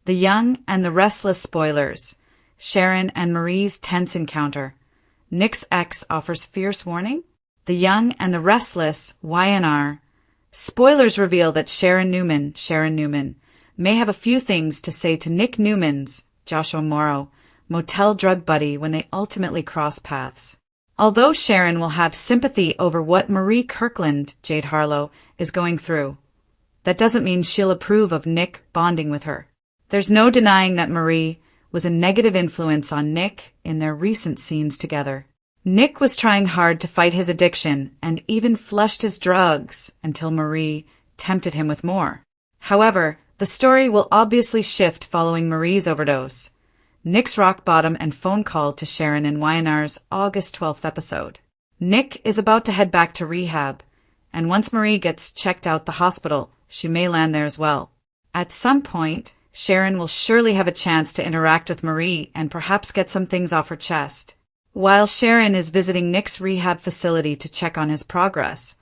The Young and the Restless spoilers. Sharon and Marie's tense encounter. Nick's ex offers fierce warning. The Young and the Restless YNR. Spoilers reveal that Sharon Newman, may have a few things to say to Nick Newman's, Joshua Morrow, motel drug buddy when they ultimately cross paths. Although Sharon will have sympathy over what Marie Kirkland, Jade Harlow, is going through, that doesn't mean she'll approve of Nick bonding with her. There's no denying that Marie was a negative influence on Nick in their recent scenes together. Nick was trying hard to fight his addiction and even flushed his drugs until Marie tempted him with more. However, the story will obviously shift following Marie's overdose, Nick's rock bottom and phone call to Sharon in YNR's August 12th episode. Nick is about to head back to rehab, and once Marie gets checked out the hospital, she may land there as well. At some point, Sharon will surely have a chance to interact with Marie and perhaps get some things off her chest. While Sharon is visiting Nick's rehab facility to check on his progress,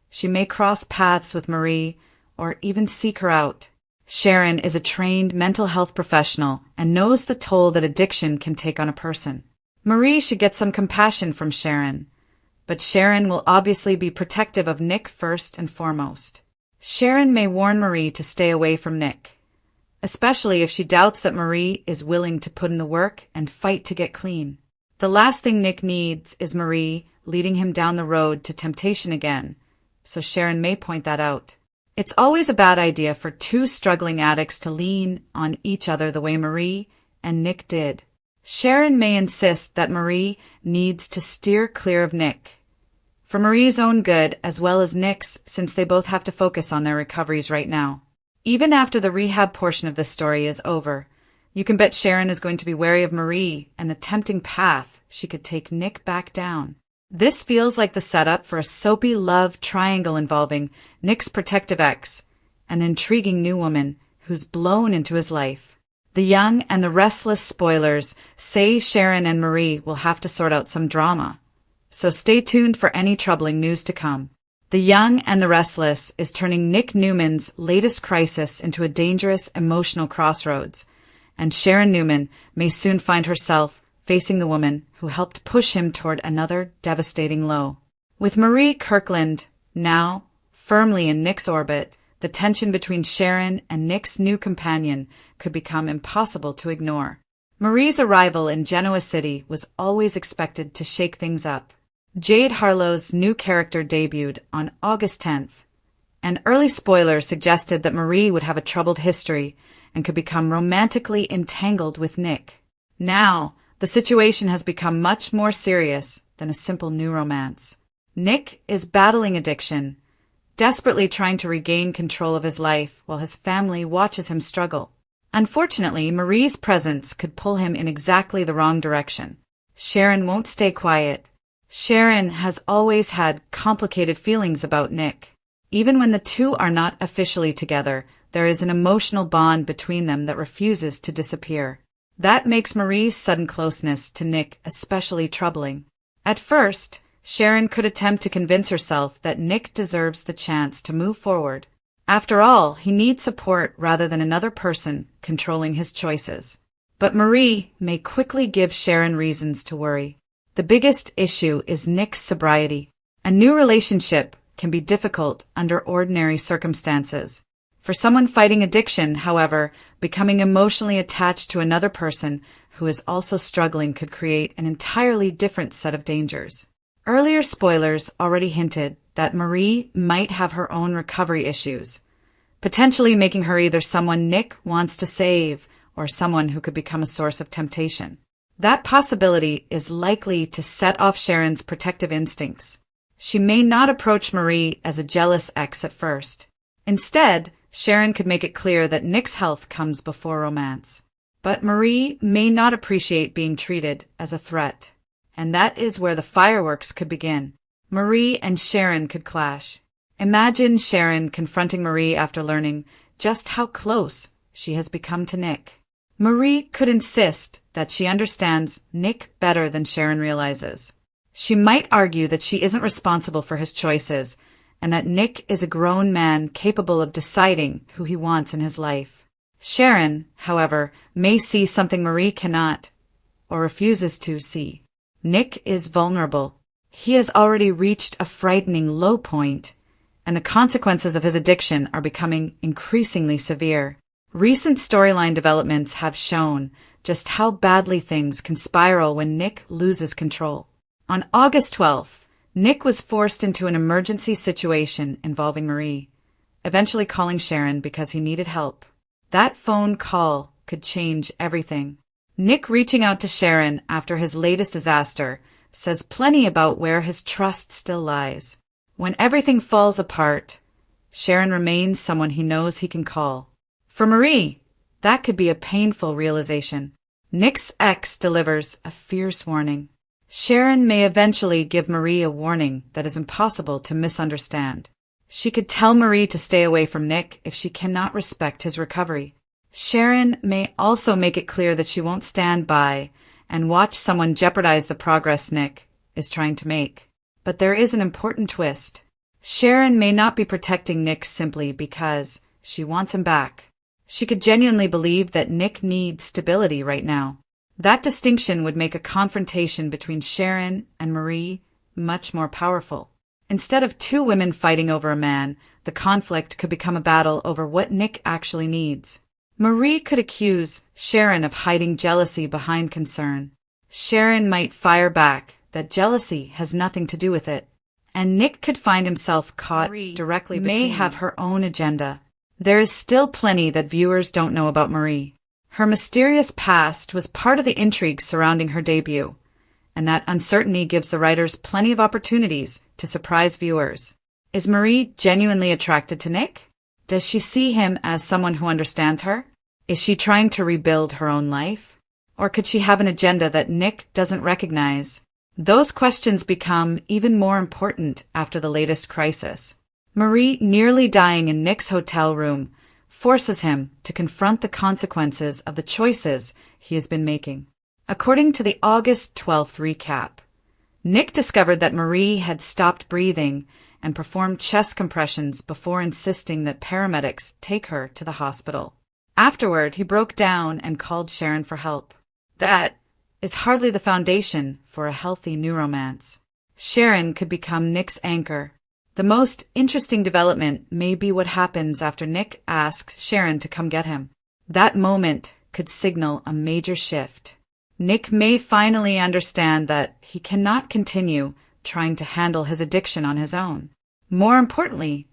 she may cross paths with Marie or even seek her out. Sharon is a trained mental health professional and knows the toll that addiction can take on a person. Marie should get some compassion from Sharon, but Sharon will obviously be protective of Nick first and foremost. Sharon may warn Marie to stay away from Nick, especially if she doubts that Marie is willing to put in the work and fight to get clean. The last thing Nick needs is Marie leading him down the road to temptation again, so Sharon may point that out. It's always a bad idea for two struggling addicts to lean on each other the way Marie and Nick did. Sharon may insist that Marie needs to steer clear of Nick, for Marie's own good as well as Nick's, since they both have to focus on their recoveries right now. Even after the rehab portion of the story is over, you can bet Sharon is going to be wary of Marie and the tempting path she could take Nick back down. This feels like the setup for a soapy love triangle involving Nick's protective ex, an intriguing new woman who's blown into his life. The Young and the Restless spoilers say Sharon and Marie will have to sort out some drama, so stay tuned for any troubling news to come. The Young and the Restless is turning Nick Newman's latest crisis into a dangerous emotional crossroads, and Sharon Newman may soon find herself facing the woman who helped push him toward another devastating low. With Marie Kirkland now firmly in Nick's orbit, the tension between Sharon and Nick's new companion could become impossible to ignore. Marie's arrival in Genoa City was always expected to shake things up. Jade Harlow's new character debuted on August 10th, and early spoilers suggested that Marie would have a troubled history and could become romantically entangled with Nick. Now, the situation has become much more serious than a simple new romance. Nick is battling addiction, desperately trying to regain control of his life while his family watches him struggle. Unfortunately, Marie's presence could pull him in exactly the wrong direction. Sharon won't stay quiet. Sharon has always had complicated feelings about Nick. Even when the two are not officially together, there is an emotional bond between them that refuses to disappear. That makes Marie's sudden closeness to Nick especially troubling. At first, Sharon could attempt to convince herself that Nick deserves the chance to move forward. After all, he needs support rather than another person controlling his choices. But Marie may quickly give Sharon reasons to worry. The biggest issue is Nick's sobriety. A new relationship can be difficult under ordinary circumstances. For someone fighting addiction, however, becoming emotionally attached to another person who is also struggling could create an entirely different set of dangers. Earlier spoilers already hinted that Marie might have her own recovery issues, potentially making her either someone Nick wants to save or someone who could become a source of temptation. That possibility is likely to set off Sharon's protective instincts. She may not approach Marie as a jealous ex at first. Instead, Sharon could make it clear that Nick's health comes before romance. But Marie may not appreciate being treated as a threat, and that is where the fireworks could begin. Marie and Sharon could clash. Imagine Sharon confronting Marie after learning just how close she has become to Nick. Marie could insist that she understands Nick better than Sharon realizes. She might argue that she isn't responsible for his choices, and that Nick is a grown man capable of deciding who he wants in his life. Sharon, however, may see something Marie cannot, or refuses to see. Nick is vulnerable. He has already reached a frightening low point, and the consequences of his addiction are becoming increasingly severe. Recent storyline developments have shown just how badly things can spiral when Nick loses control. On August 12th, Nick was forced into an emergency situation involving Marie, eventually calling Sharon because he needed help. That phone call could change everything. Nick reaching out to Sharon after his latest disaster says plenty about where his trust still lies. When everything falls apart, Sharon remains someone he knows he can call. For Marie, that could be a painful realization. Nick's ex delivers a fierce warning. Sharon may eventually give Marie a warning that is impossible to misunderstand. She could tell Marie to stay away from Nick if she cannot respect his recovery. Sharon may also make it clear that she won't stand by and watch someone jeopardize the progress Nick is trying to make. But there is an important twist. Sharon may not be protecting Nick simply because she wants him back. She could genuinely believe that Nick needs stability right now. That distinction would make a confrontation between Sharon and Marie much more powerful. Instead of two women fighting over a man, the conflict could become a battle over what Nick actually needs. Marie could accuse Sharon of hiding jealousy behind concern. Sharon might fire back that jealousy has nothing to do with it. And Nick could find himself caught directly between. May have her own agenda. There is still plenty that viewers don't know about Marie. Her mysterious past was part of the intrigue surrounding her debut, and that uncertainty gives the writers plenty of opportunities to surprise viewers. Is Marie genuinely attracted to Nick? Does she see him as someone who understands her? Is she trying to rebuild her own life? Or could she have an agenda that Nick doesn't recognize? Those questions become even more important after the latest crisis. Marie nearly dying in Nick's hotel room forces him to confront the consequences of the choices he has been making. According to the August 12th recap, Nick discovered that Marie had stopped breathing and performed chest compressions before insisting that paramedics take her to the hospital. Afterward, he broke down and called Sharon for help. That is hardly the foundation for a healthy new romance. Sharon could become Nick's anchor. The most interesting development may be what happens after Nick asks Sharon to come get him. That moment could signal a major shift. Nick may finally understand that he cannot continue trying to handle his addiction on his own. More importantly,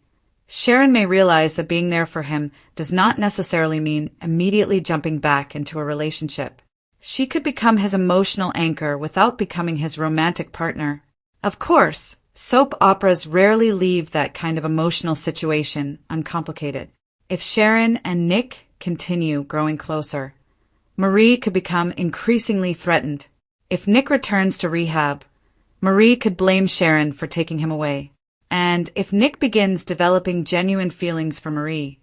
Sharon may realize that being there for him does not necessarily mean immediately jumping back into a relationship. She could become his emotional anchor without becoming his romantic partner. Of course, soap operas rarely leave that kind of emotional situation uncomplicated. If Sharon and Nick continue growing closer, Marie could become increasingly threatened. If Nick returns to rehab, Marie could blame Sharon for taking him away. And if Nick begins developing genuine feelings for Marie,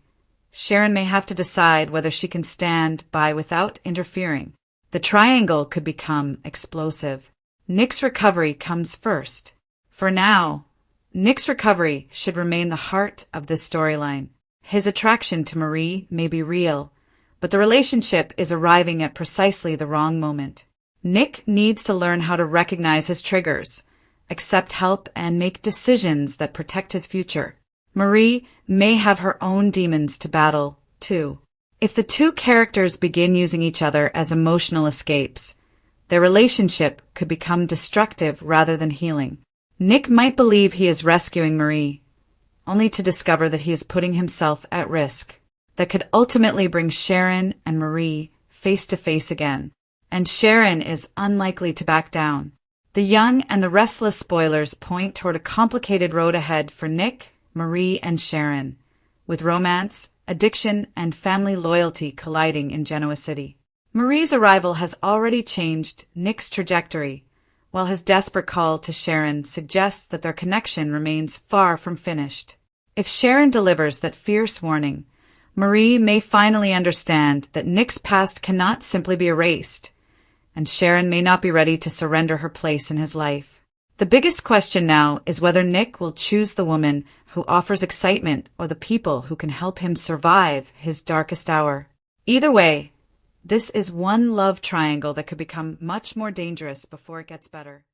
Sharon may have to decide whether she can stand by without interfering. The triangle could become explosive. Nick's recovery comes first. For now, Nick's recovery should remain the heart of this storyline. His attraction to Marie may be real, but the relationship is arriving at precisely the wrong moment. Nick needs to learn how to recognize his triggers, accept help, and make decisions that protect his future. Marie may have her own demons to battle, too. If the two characters begin using each other as emotional escapes, their relationship could become destructive rather than healing. Nick might believe he is rescuing Marie, only to discover that he is putting himself at risk. That could ultimately bring Sharon and Marie face to face again. And Sharon is unlikely to back down. The Young and the Restless spoilers point toward a complicated road ahead for Nick, Marie, and Sharon, with romance, addiction, and family loyalty colliding in Genoa City. Marie's arrival has already changed Nick's trajectory, while his desperate call to Sharon suggests that their connection remains far from finished. If Sharon delivers that fierce warning, Marie may finally understand that Nick's past cannot simply be erased, and Sharon may not be ready to surrender her place in his life. The biggest question now is whether Nick will choose the woman who offers excitement or the people who can help him survive his darkest hour. Either way, this is one love triangle that could become much more dangerous before it gets better.